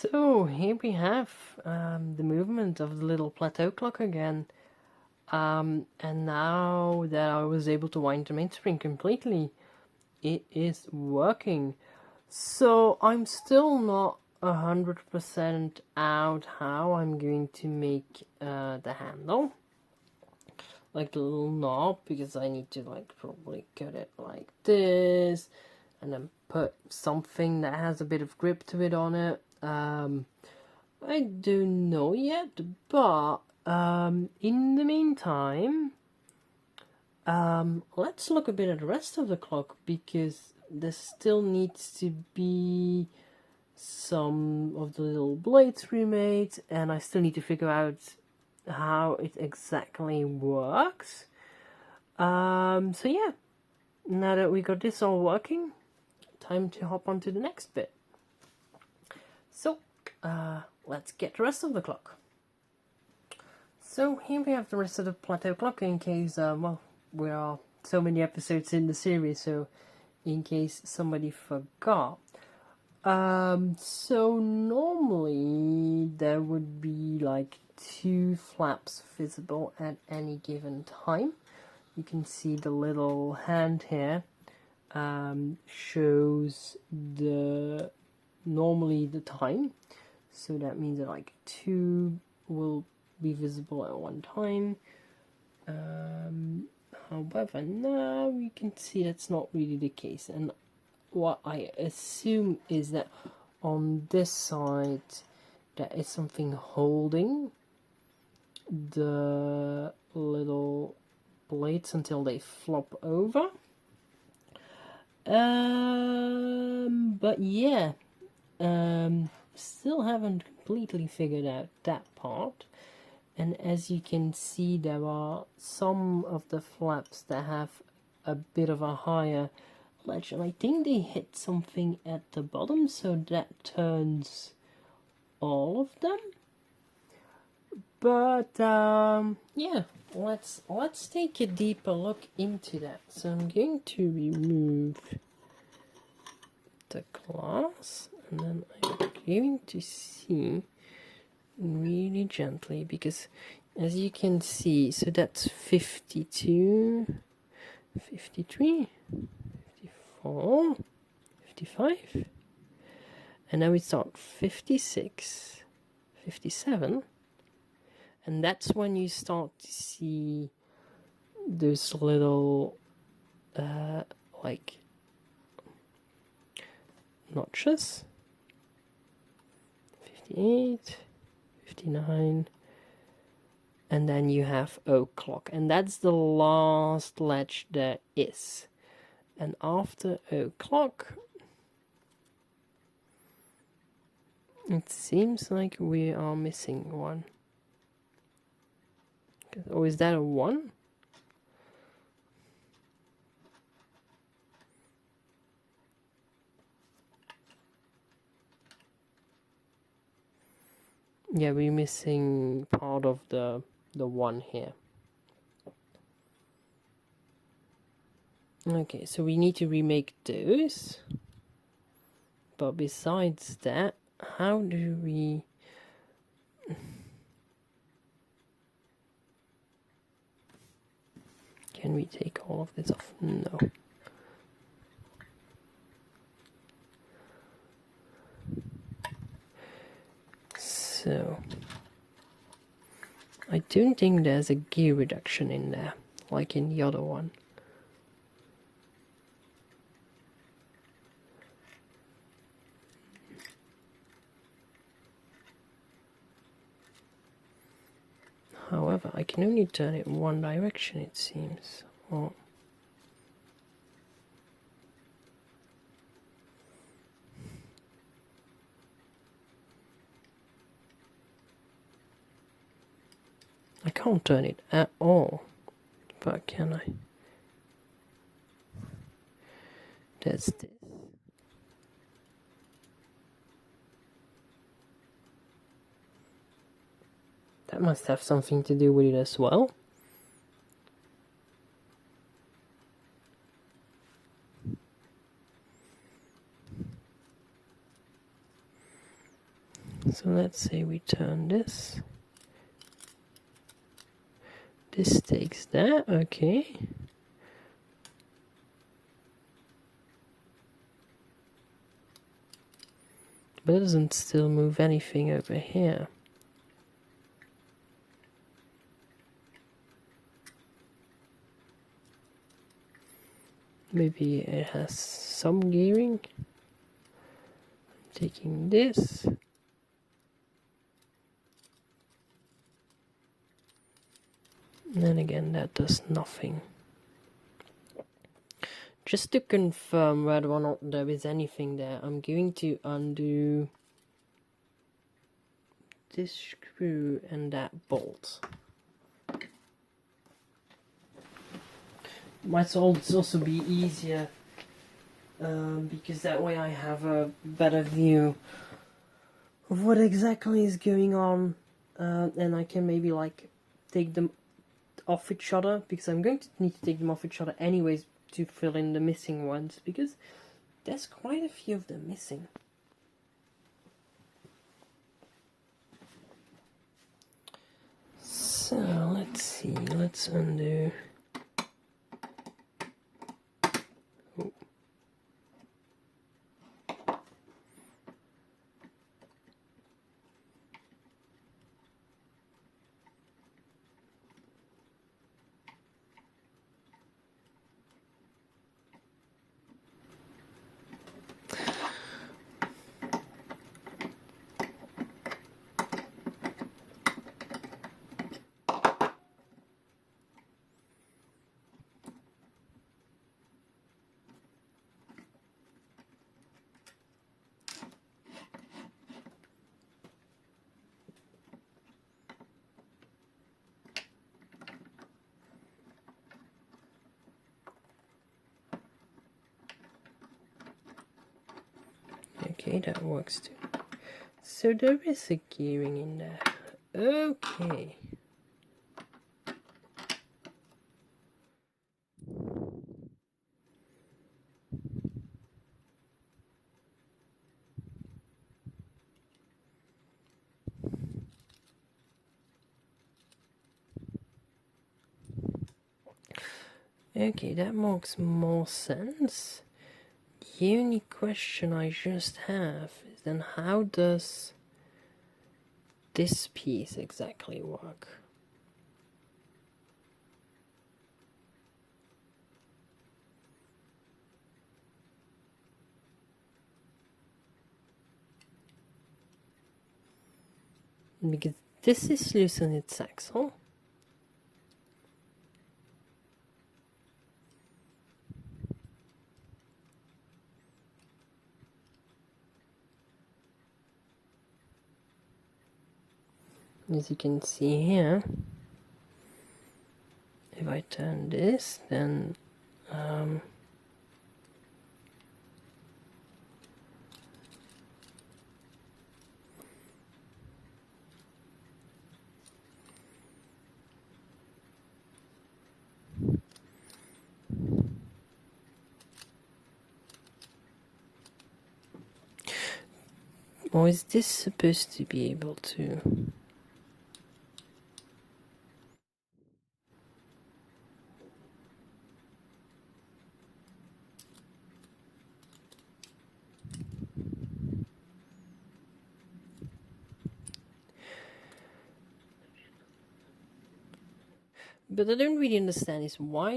So here we have the movement of the little plateau clock again. And now that I was able to wind the mainspring completely, it is working. So I'm still not 100% out how I'm going to make the handle, like the little knob, because I need to like probably cut it like this and then put something that has a bit of grip to it on it. I don't know yet, but in the meantime, let's look a bit at the rest of the clock, because there still needs to be some of the little blades remade, and I still need to figure out how it exactly works. So yeah, now that we got this all working, time to hop on to the next bit. So let's get the rest of the clock. So here we have the rest of the plateau clock, in case, well, we are so many episodes in the series, so in case somebody forgot. So normally there would be like 2 flaps visible at any given time. You can see the little hand here shows normally the time, so that means that like 2 will be visible at one time. However, now we can see that's not really the case, and what I assume is that on this side there is something holding the little blades until they flop over. But yeah, still haven't completely figured out that part. And as you can see, there are some of the flaps that have a bit of a higher ledge, and I think they hit something at the bottom, so that turns all of them. But yeah, let's take a deeper look into that. So I'm going to remove the glass, and then I'm going to see really gently, because as you can see, so that's 52, 53, 54, 55, and now we start 56, 57, and that's when you start to see those little like notches. 58, 59, and then you have o'clock, and that's the last ledge there is. And after o'clock, it seems like we are missing one. Or is that a 1? Yeah, we're missing part of the 1 here. Okay, so we need to remake those. But besides that, how do we... Can we take all of this off? No. So, I don't think there's a gear reduction in there, like in the other one. However, I can only turn it in one direction, it seems. Oh. I can't turn it at all, but can I? That's this. That must have something to do with it as well. So let's say we turn this. This takes that, okay. But it doesn't still move anything over here. Maybe it has some gearing. Taking this. And then again, that does nothing. Just to confirm whether or not there is anything there, I'm going to undo this screw and that bolt. Might also be easier because that way I have a better view of what exactly is going on, and I can maybe like take them off each other, because I'm going to need to take them off each other anyways to fill in the missing ones, because there's quite a few of them missing. So let's see, let's undo. Oh. Okay, that works too. So there is a gearing in there. Okay. Okay, that makes more sense. The only question I just have is then how does this piece exactly work? Because this is loose on its axle. As you can see here, if I turn this, then or is this supposed to be able to? But I don't really understand is why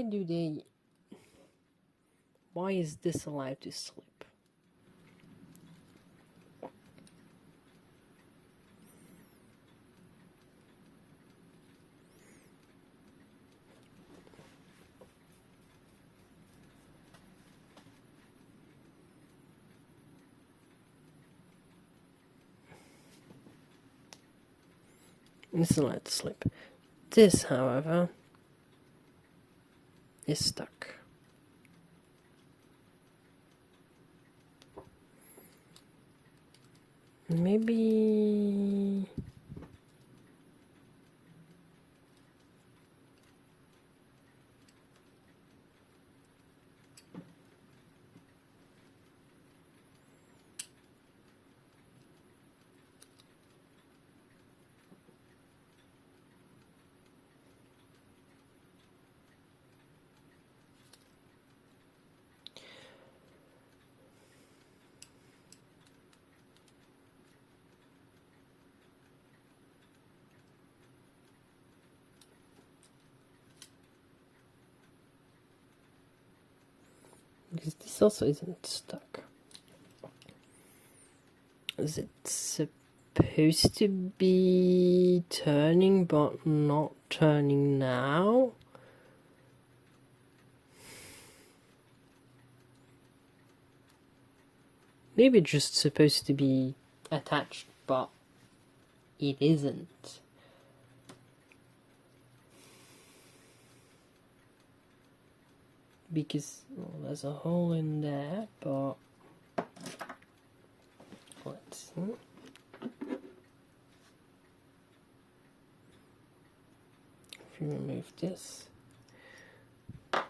is this allowed to slip? It's allowed to slip. This, however, is stuck. Maybe... also isn't stuck. Is it supposed to be turning but not turning now? Maybe it's just supposed to be attached but it isn't. Because, well, there's a hole in there, but let's see. If you remove this, and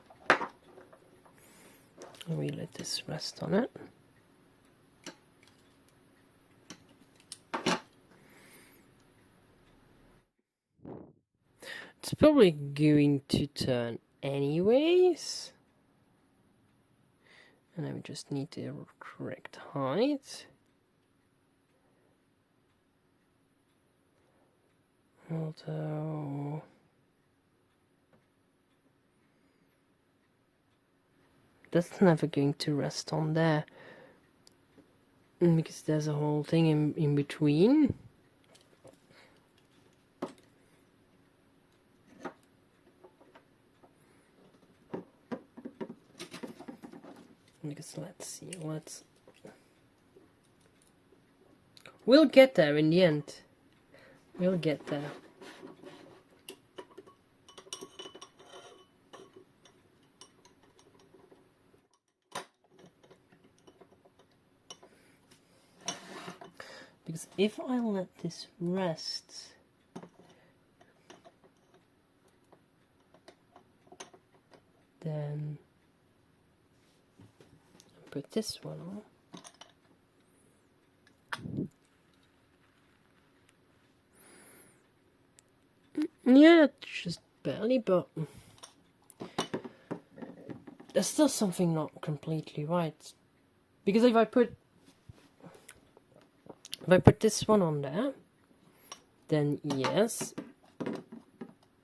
we let this rest on it. It's probably going to turn anyways. And then we just need the correct height. Although that's never going to rest on there. Because there's a whole thing in between. Because let's see, we'll get there in the end. We'll get there. Because if I let this rest, then put this one on. Yeah, just barely, but there's still something not completely right. Because if I put this one on there, then yes,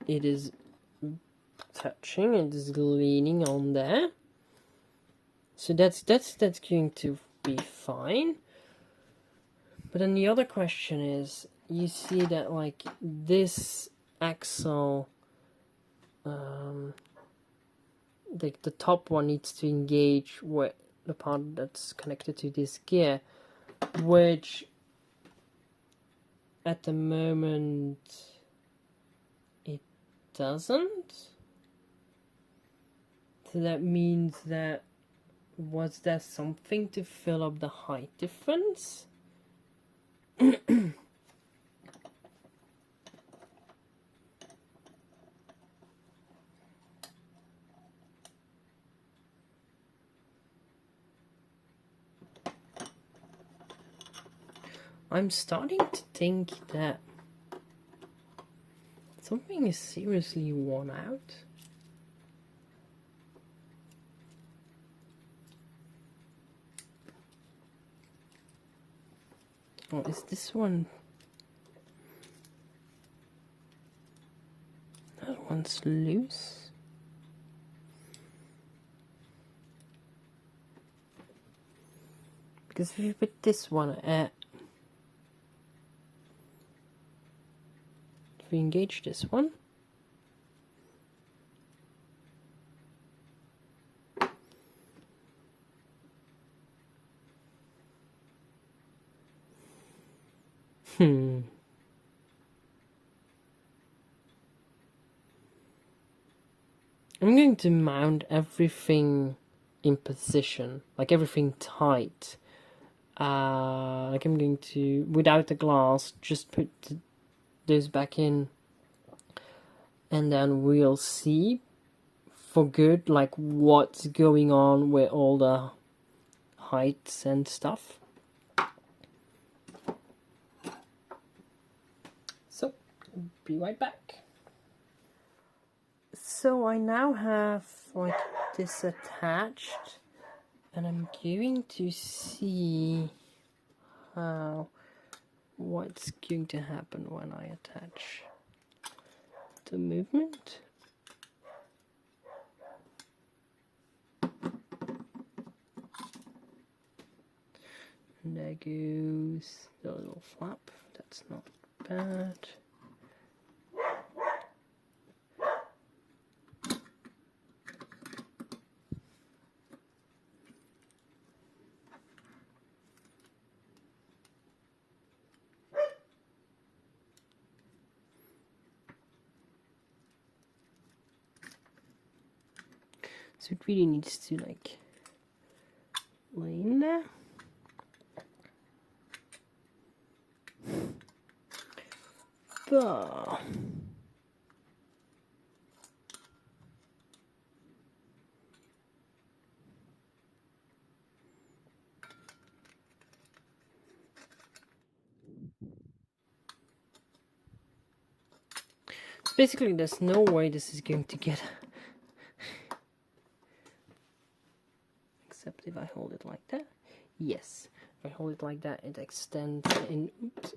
it is touching, it is leaning on there. So that's going to be fine. But then the other question is, you see that like this axle, like the top one needs to engage with the part that's connected to this gear, which at the moment it doesn't. So that means that, was there something to fill up the height difference? I'm starting to think that something is seriously worn out. Oh, is this one? That one's loose. Because if you put this one at, if we engage this one, I'm going to mount everything in position, like everything tight. Like I'm going to, without the glass, just put this back in, and then we'll see for good, like what's going on with all the heights and stuff. So, be right back. So I now have like this attached, and I'm going to see what's going to happen when I attach the movement. And there goes the little flap. That's not bad. So it really needs to like lay in there. But basically there's no way this is going to get except if I hold it like that. Yes, if I hold it like that, it extends in. Oops.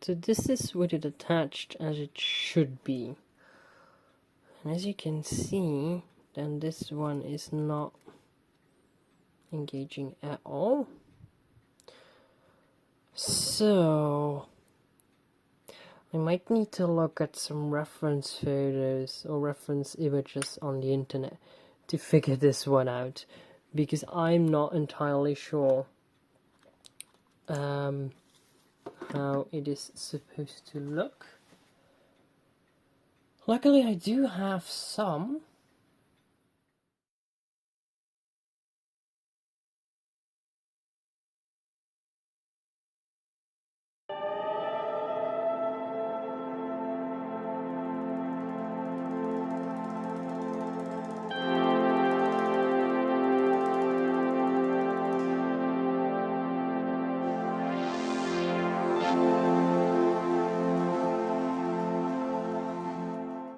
So this is with it attached as it should be. And as you can see, then this one is not engaging at all. So I might need to look at some reference photos or reference images on the internet to figure this one out, because I'm not entirely sure how it is supposed to look. Luckily I do have some